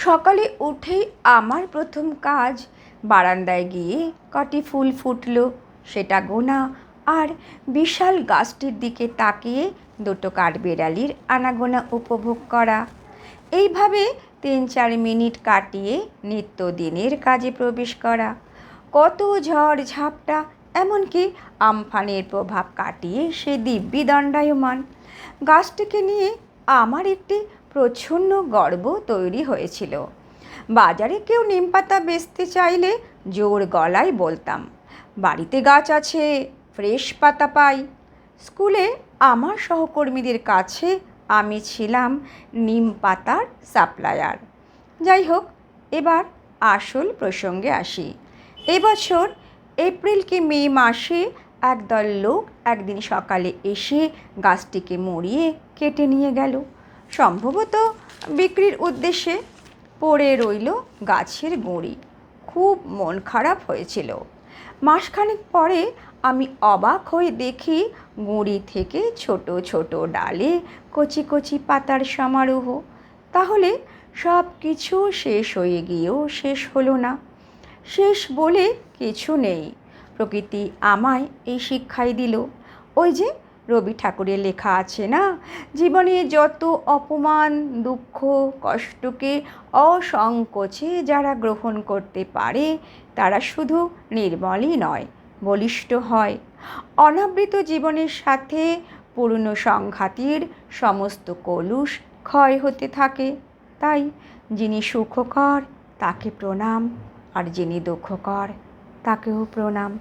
সকালে উঠেই আমার প্রথম কাজ বারান্দায় গিয়ে কটি ফুল ফুটলো সেটা গোনা আর বিশাল গাছটির দিকে তাকিয়ে দুটো কাঠবিড়ালির আনাগোনা উপভোগ করা। এইভাবে 3-4 মিনিট কাটিয়ে নিত্যদিনের কাজে প্রবেশ করা। কত ঝড় ঝাপটা, এমনকি আমফানের প্রভাব কাটিয়ে সে দিব্যি দণ্ডায়মান। গাছটিকে নিয়ে আমার একটি প্রচ্ছন্ন গর্ব তৈরি হয়েছিল। বাজারে কেউ নিমপাতা বেচতে চাইলে জোর গলায় বলতাম, বাড়িতে গাছ আছে, ফ্রেশ পাতা পাই। স্কুলে আমার সহকর্মীদের কাছে আমি ছিলাম নিম পাতার সাপ্লায়ার। যাই হোক, এবার আসল প্রসঙ্গে আসি। এবছর এপ্রিল কি মে মাসে একদল লোক একদিন সকালে এসে গাছটিকে মরিয়ে কেটে নিয়ে গেল, সম্ভবত বিক্রির উদ্দেশ্যে। পড়ে রইল গাছের গুঁড়ি। খুব মন খারাপ হয়েছিল। মাসখানেক পরে আমি অবাক হয়ে দেখি গুঁড়ি থেকে ছোট ছোট ডালে কচি কচি পাতার সমারোহ। তাহলে সব কিছু শেষ হয়ে গিয়েও শেষ হলো না। শেষ বলে কিছু নেই। প্রকৃতি আমায় এই শিক্ষাই দিল। ওই যে রবি ঠাকুরের লেখা আছে না, জীবনে যত অপমান, দুঃখ, কষ্টকে অসংকোচে যারা গ্রহণ করতে পারে তারা শুধু নির্মলই নয়, বলিষ্ঠ হয়। অনাবৃত জীবনের সাথে পুরনো সংঘাতের সমস্ত কলুষ ক্ষয় হতে থাকে। তাই যিনি সুখকর তাকে প্রণাম, আর যিনি দুঃখকর তাকেও প্রণাম।